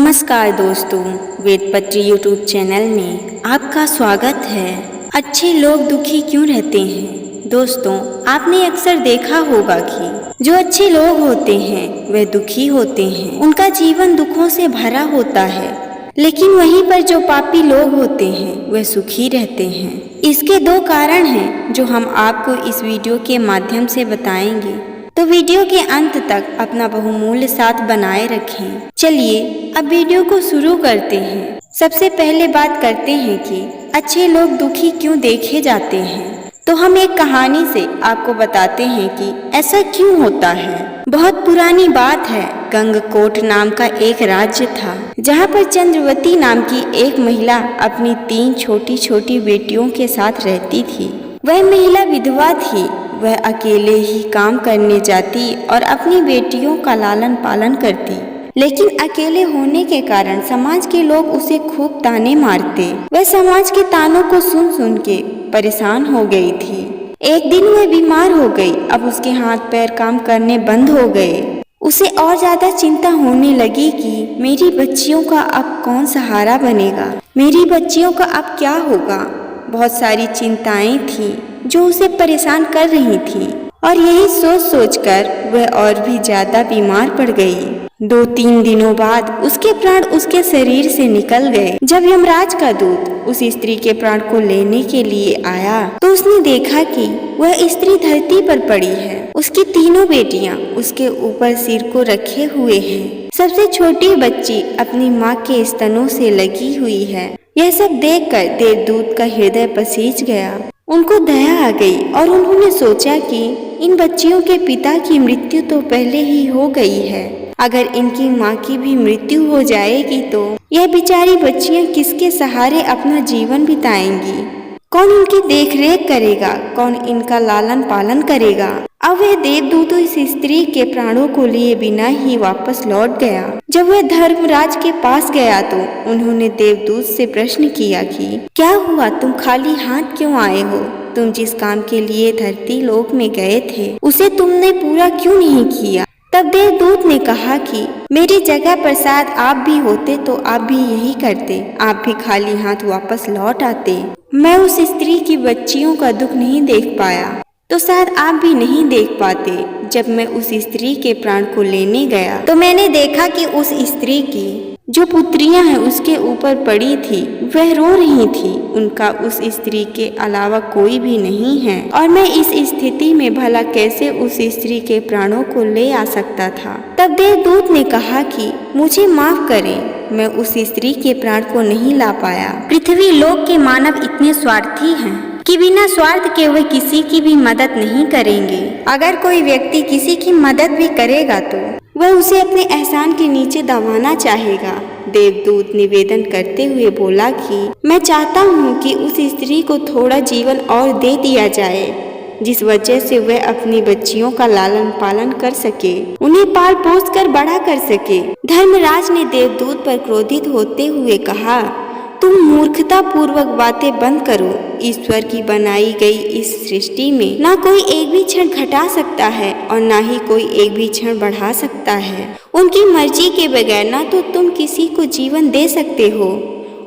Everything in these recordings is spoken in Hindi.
नमस्कार दोस्तों, वेदपत्री यूट्यूब चैनल में आपका स्वागत है। अच्छे लोग दुखी क्यों रहते हैं? दोस्तों, आपने अक्सर देखा होगा कि जो अच्छे लोग होते हैं वह दुखी होते हैं, उनका जीवन दुखों से भरा होता है। लेकिन वहीं पर जो पापी लोग होते हैं वह सुखी रहते हैं। इसके दो कारण हैं जो हम आपको इस वीडियो के माध्यम से बताएंगे, तो वीडियो के अंत तक अपना बहुमूल्य साथ बनाए रखें। चलिए अब वीडियो को शुरू करते हैं। सबसे पहले बात करते हैं कि अच्छे लोग दुखी क्यों देखे जाते हैं। तो हम एक कहानी से आपको बताते हैं कि ऐसा क्यों होता है। बहुत पुरानी बात है। गंगकोट नाम का एक राज्य था, जहाँ पर चंद्रवती नाम की एक महिला अपनी 3 छोटी छोटी बेटियों के साथ रहती थी। वह महिला विधवा थी। वह अकेले ही काम करने जाती और अपनी बेटियों का लालन पालन करती, लेकिन अकेले होने के कारण समाज के लोग उसे खूब ताने मारते। वह समाज के तानों को सुन सुन के परेशान हो गई थी। एक दिन वह बीमार हो गई। अब उसके हाथ पैर काम करने बंद हो गए। उसे और ज्यादा चिंता होने लगी कि मेरी बच्चियों का अब कौन सहारा बनेगा, मेरी बच्चियों का अब क्या होगा। बहुत सारी चिंताएं थी जो उसे परेशान कर रही थी, और यही सोच सोचकर वह और भी ज्यादा बीमार पड़ गई। 2-3 दिनों बाद उसके प्राण उसके शरीर से निकल गए। जब यमराज का दूत उस स्त्री के प्राण को लेने के लिए आया तो उसने देखा कि वह स्त्री धरती पर पड़ी है। उसकी 3 बेटियां उसके ऊपर सिर को रखे हुए हैं। सबसे छोटी बच्ची अपनी माँ के स्तनों से लगी हुई है। यह सब देखकर देवदूत का हृदय पसीज गया। उनको दया आ गई और उन्होंने सोचा कि इन बच्चियों के पिता की मृत्यु तो पहले ही हो गई है। अगर इनकी माँ की भी मृत्यु हो जाएगी तो यह बेचारी बच्चियां किसके सहारे अपना जीवन बिताएंगी? कौन इनकी देखरेख करेगा? कौन इनका लालन पालन करेगा? अब वह देवदूत इस स्त्री के प्राणों को लिए बिना ही वापस लौट गया। जब वह धर्मराज के पास गया तो उन्होंने देवदूत से प्रश्न किया कि क्या हुआ, तुम खाली हाथ क्यों आए हो? तुम जिस काम के लिए धरती लोक में गए थे उसे तुमने पूरा क्यों नहीं किया? तब देवदूत ने कहा कि मेरी जगह पर शायद आप भी होते तो आप भी यही करते, आप भी खाली हाथ वापस लौट आते। मैं उस स्त्री की बच्चियों का दुख नहीं देख पाया तो शायद आप भी नहीं देख पाते। जब मैं उस स्त्री के प्राण को लेने गया तो मैंने देखा कि उस स्त्री की जो पुत्रियां हैं उसके ऊपर पड़ी थी, वह रो रही थी। उनका उस स्त्री के अलावा कोई भी नहीं है, और मैं इस स्थिति में भला कैसे उस स्त्री के प्राणों को ले आ सकता था। तब देवदूत ने कहा कि मुझे माफ करें, मैं उस स्त्री के प्राण को नहीं ला पाया। पृथ्वी लोक के मानव इतने स्वार्थी हैं कि बिना स्वार्थ के वे किसी की भी मदद नहीं करेंगे। अगर कोई व्यक्ति किसी की मदद भी करेगा तो वह उसे अपने एहसान के नीचे दबाना चाहेगा। देवदूत निवेदन करते हुए बोला कि मैं चाहता हूँ कि उस स्त्री को थोड़ा जीवन और दे दिया जाए, जिस वजह से वह अपनी बच्चियों का लालन पालन कर सके, उन्हें पाल पोस कर बड़ा कर सके। धर्मराज ने देवदूत पर क्रोधित होते हुए कहा, तुम मूर्खता पूर्वक बातें बंद करो। ईश्वर की बनाई गई इस सृष्टि में ना कोई एक भी क्षण घटा सकता है और ना ही कोई एक भी क्षण बढ़ा सकता है। उनकी मर्जी के बगैर ना तो तुम किसी को जीवन दे सकते हो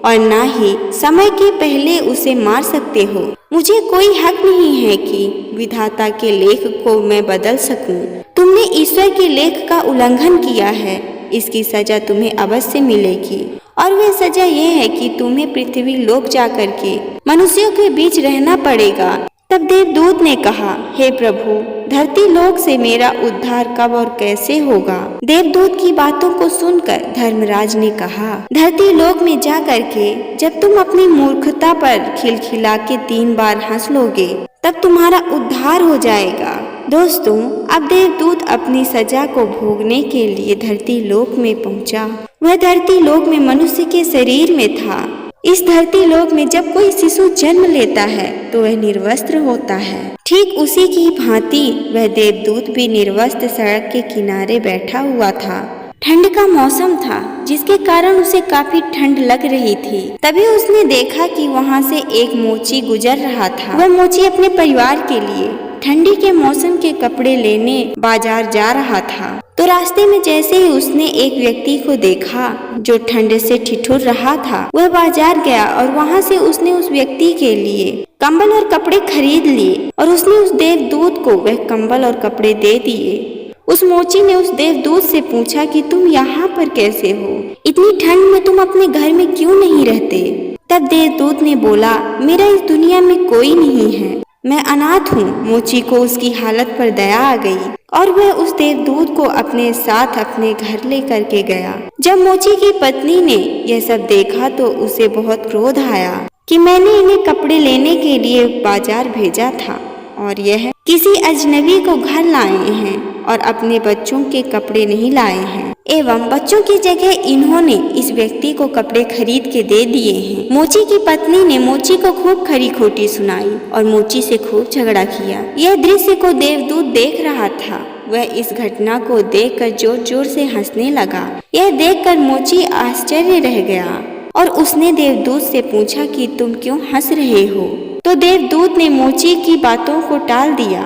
और ना ही समय के पहले उसे मार सकते हो। मुझे कोई हक नहीं है कि विधाता के लेख को मैं बदल सकूं। तुमने ईश्वर के लेख का उल्लंघन किया है, इसकी सजा तुम्हें अवश्य मिलेगी, और वह सजा यह है कि तुम्हें पृथ्वी लोक जाकर के मनुष्यों के बीच रहना पड़ेगा। तब देवदूत ने कहा, हे प्रभु, धरती लोक से मेरा उद्धार कब और कैसे होगा? देवदूत की बातों को सुनकर धर्मराज ने कहा, धरती लोक में जा करके जब तुम अपनी मूर्खता पर खिलखिला के 3 बार हंस लोगे तब तुम्हारा उद्धार हो जाएगा। दोस्तों, अब देवदूत अपनी सजा को भोगने के लिए धरती लोक में पहुंचा। वह धरती लोक में मनुष्य के शरीर में था। इस धरती लोक में जब कोई शिशु जन्म लेता है तो वह निर्वस्त्र होता है। ठीक उसी की भांति वह देवदूत भी निर्वस्त्र सड़क के किनारे बैठा हुआ था। ठंड का मौसम था, जिसके कारण उसे काफी ठंड लग रही थी। तभी उसने देखा कि वहाँ से एक मोची गुजर रहा था। वह मोची अपने परिवार के लिए ठंडी के मौसम के कपड़े लेने बाजार जा रहा था, तो रास्ते में जैसे ही उसने एक व्यक्ति को देखा जो ठंड से ठिठुर रहा था, वह बाजार गया और वहाँ से उसने उस व्यक्ति के लिए कंबल और कपड़े खरीद लिए और उसने उस देवदूत को वह कंबल और कपड़े दे दिए। उस मोची ने उस देवदूत से पूछा कि तुम यहाँ पर कैसे हो? इतनी ठंड में तुम अपने घर में क्यों नहीं रहते? तब देवदूत ने बोला, मेरा इस दुनिया में कोई नहीं है, मैं अनाथ हूँ। मोची को उसकी हालत पर दया आ गई और वह उस देवदूत को अपने साथ अपने घर ले करके गया। जब मोची की पत्नी ने यह सब देखा तो उसे बहुत क्रोध आया कि मैंने इन्हें कपड़े लेने के लिए बाजार भेजा था और यह किसी अजनबी को घर लाए हैं और अपने बच्चों के कपड़े नहीं लाए हैं, एवं बच्चों की जगह इन्होंने इस व्यक्ति को कपड़े खरीद के दे दिए हैं। मोची की पत्नी ने मोची को खूब खरी खोटी सुनाई और मोची से खूब झगड़ा किया। यह दृश्य को देवदूत देख रहा था। वह इस घटना को देखकर जोर जोर से हंसने लगा। यह देखकर मोची आश्चर्य रह गया और उसने देवदूत से पूछा कि तुम क्यों हंस रहे हो? तो देवदूत ने मोची की बातों को टाल दिया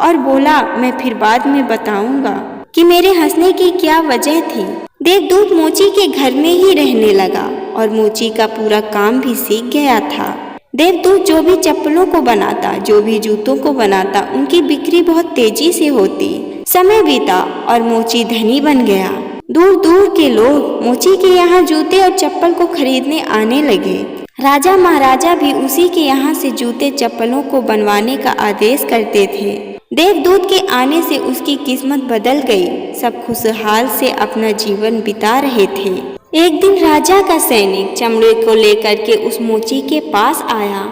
और बोला, मैं फिर बाद में बताऊंगा कि मेरे हंसने की क्या वजह थी। देवदूत मोची के घर में ही रहने लगा और मोची का पूरा काम भी सीख गया था। देवदूत जो भी चप्पलों को बनाता, जो भी जूतों को बनाता, उनकी बिक्री बहुत तेजी से होती। समय बीता और मोची धनी बन गया। दूर दूर के लोग मोची के यहाँ जूते और चप्पल को खरीदने आने लगे। राजा महाराजा भी उसी के यहाँ से जूते चप्पलों को बनवाने का आदेश करते थे। देवदूत के आने से उसकी किस्मत बदल गई। सब खुशहाल से अपना जीवन बिता रहे थे। एक दिन राजा का सैनिक चमड़े को लेकर के उस मोची के पास आया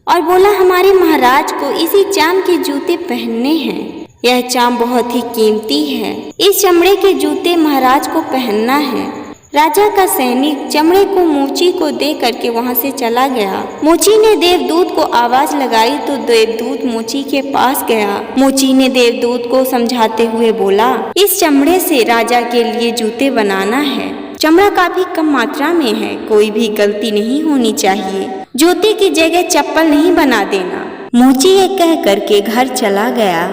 और बोला, हमारे महाराज को इसी चाम के जूते पहनने हैं। यह चाम बहुत ही कीमती है। इस चमड़े के जूते महाराज को पहनना है। राजा का सैनिक चमड़े को मोची को दे करके वहां से चला गया। मोची ने देवदूत को आवाज लगाई तो देवदूत मोची के पास गया। मोची ने देवदूत को समझाते हुए बोला, इस चमड़े से राजा के लिए जूते बनाना है। चमड़ा काफी कम मात्रा में है, कोई भी गलती नहीं होनी चाहिए। जूते की जगह चप्पल नहीं बना देना। मोची ये कह करके घर चला गया।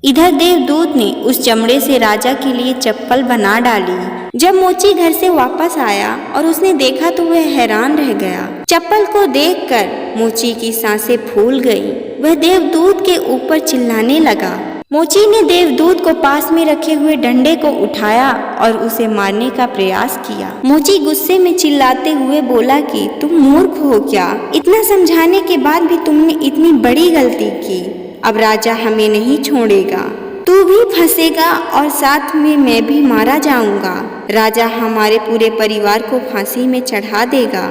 इधर देवदूत ने उस चमड़े से राजा के लिए चप्पल बना डाली। जब मोची घर से वापस आया और उसने देखा तो वह हैरान रह गया। चप्पल को देखकर मोची की सांसें फूल गई। वह देवदूत के ऊपर चिल्लाने लगा। मोची ने देवदूत को पास में रखे हुए डंडे को उठाया और उसे मारने का प्रयास किया। मोची गुस्से में चिल्लाते हुए बोला कि तुम मूर्ख हो क्या? इतना समझाने के बाद भी तुमने इतनी बड़ी गलती की। अब राजा हमें नहीं छोड़ेगा, तू भी फंसेगा और साथ में मैं भी मारा जाऊंगा। राजा हमारे पूरे परिवार को फांसी में चढ़ा देगा।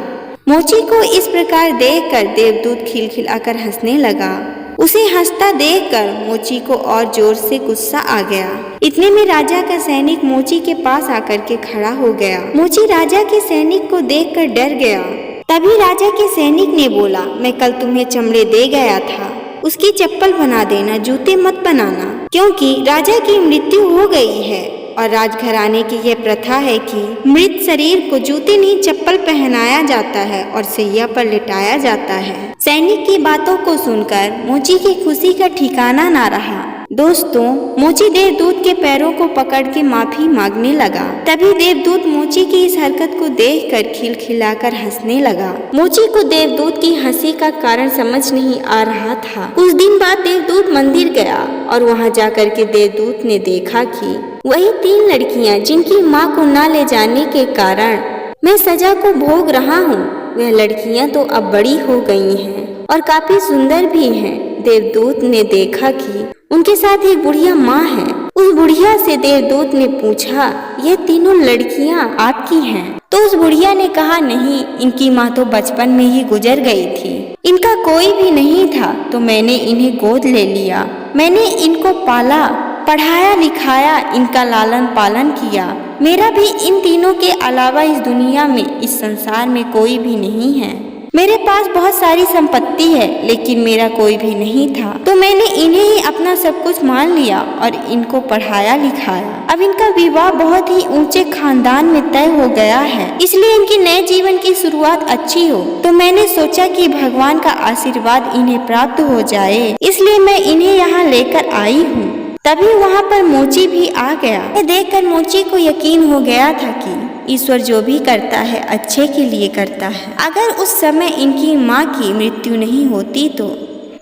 मोची को इस प्रकार देखकर देवदूत खिलखिलाकर हंसने लगा। उसे हंसता देखकर मोची को और जोर से गुस्सा आ गया। इतने में राजा का सैनिक मोची के पास आकर के खड़ा हो गया। मोची राजा के सैनिक को देखकर डर गया। तभी राजा के सैनिक ने बोला, मैं कल तुम्हें चमड़े दे गया था, उसकी चप्पल बना देना, जूते मत बनाना, क्योंकि राजा की मृत्यु हो गई है और राजघराने की यह प्रथा है कि मृत शरीर को जूते नहीं चप्पल पहनाया जाता है और सैया पर लिटाया जाता है। सैनिक की बातों को सुनकर मोची की खुशी का ठिकाना ना रहा। दोस्तों, मोची देवदूत के पैरों को पकड़ के माफी मांगने लगा। तभी देवदूत मोची की इस हरकत को देखकर खिलखिलाकर हंसने लगा। मोची को देवदूत की हंसी का कारण समझ नहीं आ रहा था। कुछ दिन बाद देवदूत मंदिर गया और वहां जाकर के देवदूत ने देखा कि वही 3 लड़कियां जिनकी माँ को ना ले जाने के कारण मैं सजा को भोग रहा हूँ, वह लड़कियां तो अब बड़ी हो गई हैं और काफी सुंदर भी हैं। देवदूत ने देखा कि उनके साथ एक बुढ़िया माँ है। उस बुढ़िया से देवदूत ने पूछा, ये तीनों लड़कियां आपकी हैं? तो उस बुढ़िया ने कहा, नहीं, इनकी माँ तो बचपन में ही गुजर गई थी, इनका कोई भी नहीं था, तो मैंने इन्हें गोद ले लिया। मैंने इनको पाला, पढ़ाया लिखाया, इनका लालन पालन किया। मेरा भी इन तीनों के अलावा इस दुनिया में, इस संसार में कोई भी नहीं है। मेरे पास बहुत सारी संपत्ति है, लेकिन मेरा कोई भी नहीं था, तो मैंने इन्हें ही अपना सब कुछ मान लिया और इनको पढ़ाया लिखाया। अब इनका विवाह बहुत ही ऊंचे खानदान में तय हो गया है, इसलिए इनकी नए जीवन की शुरुआत अच्छी हो। तो मैंने सोचा कि भगवान का आशीर्वाद इन्हें प्राप्त हो जाए, इसलिए मैं इन्हें यहाँ लेकर आई हूँ। तभी वहाँ पर मोची भी आ गया। देखकर मोची को यकीन हो गया था कि ईश्वर जो भी करता है अच्छे के लिए करता है। अगर उस समय इनकी माँ की मृत्यु नहीं होती तो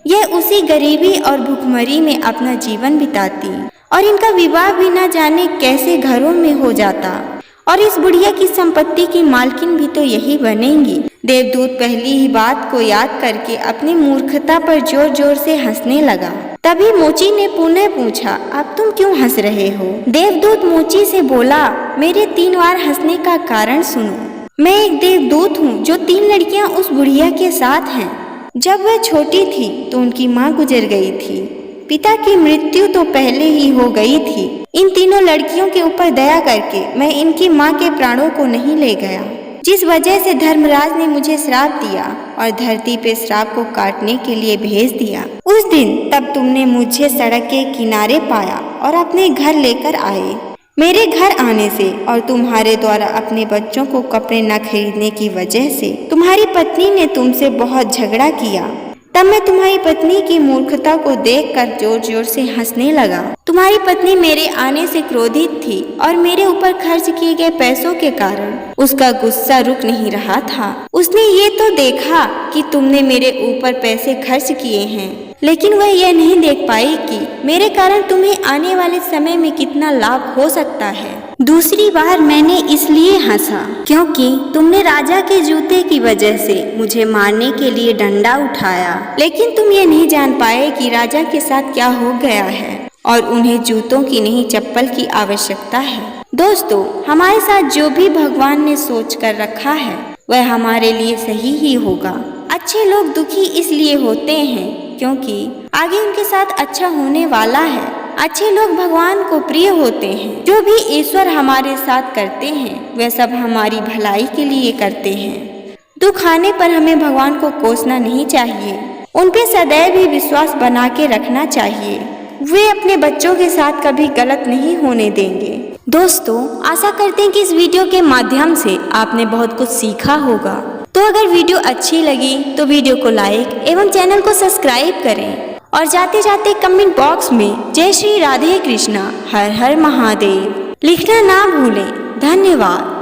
यह उसी गरीबी और भुखमरी में अपना जीवन बिताती और इनका विवाह भी न जाने कैसे घरों में हो जाता और इस बुढ़िया की संपत्ति की मालकिन भी तो यही बनेंगी। देवदूत पहली ही बात को याद करके अपनी मूर्खता पर जोर जोर से हंसने लगा। तभी मोची ने पुनः पूछा, अब तुम क्यों हंस रहे हो? देवदूत मोची से बोला, मेरे 3 बार हंसने का कारण सुनो। मैं एक देवदूत हूँ जो 3 लड़कियाँ उस बुढ़िया के साथ हैं। जब वह छोटी थी तो उनकी माँ गुजर गई थी। पिता की मृत्यु तो पहले ही हो गई थी। इन तीनों लड़कियों के ऊपर दया करके मैं इनकी माँ के प्राणों को नहीं ले गया, जिस वजह से धर्मराज ने मुझे श्राप दिया और धरती पे श्राप को काटने के लिए भेज दिया। उस दिन तब तुमने मुझे सड़क के किनारे पाया और अपने घर लेकर आए। मेरे घर आने से और तुम्हारे द्वारा अपने बच्चों को कपड़े न खरीदने की वजह से तुम्हारी पत्नी ने तुमसे बहुत झगड़ा किया। तब मैं तुम्हारी पत्नी की मूर्खता को देखकर जोर जोर से हंसने लगा। तुम्हारी पत्नी मेरे आने से क्रोधित थी और मेरे ऊपर खर्च किए गए पैसों के कारण उसका गुस्सा रुक नहीं रहा था। उसने ये तो देखा कि तुमने मेरे ऊपर पैसे खर्च किए हैं, लेकिन वह यह नहीं देख पाई कि मेरे कारण तुम्हें आने वाले समय में कितना लाभ हो सकता है। दूसरी बार मैंने इसलिए हंसा क्योंकि तुमने राजा के जूते की वजह से मुझे मारने के लिए डंडा उठाया, लेकिन तुम ये नहीं जान पाए कि राजा के साथ क्या हो गया है और उन्हें जूतों की नहीं चप्पल की आवश्यकता है। दोस्तों, हमारे साथ जो भी भगवान ने सोच कर रखा है वह हमारे लिए सही ही होगा। अच्छे लोग दुखी इसलिए होते हैं क्योंकि आगे उनके साथ अच्छा होने वाला है। अच्छे लोग भगवान को प्रिय होते हैं। जो भी ईश्वर हमारे साथ करते हैं वह सब हमारी भलाई के लिए करते हैं। दुख आने पर हमें भगवान को कोसना नहीं चाहिए, उन पे सदैव ही विश्वास बना के रखना चाहिए। वे अपने बच्चों के साथ कभी गलत नहीं होने देंगे। दोस्तों, आशा करते हैं कि इस वीडियो के माध्यम से आपने बहुत कुछ सीखा होगा। तो अगर वीडियो अच्छी लगी तो वीडियो को लाइक एवं चैनल को सब्सक्राइब करें और जाते जाते कमेंट बॉक्स में जय श्री राधे कृष्णा हर हर महादेव लिखना ना भूलें। धन्यवाद।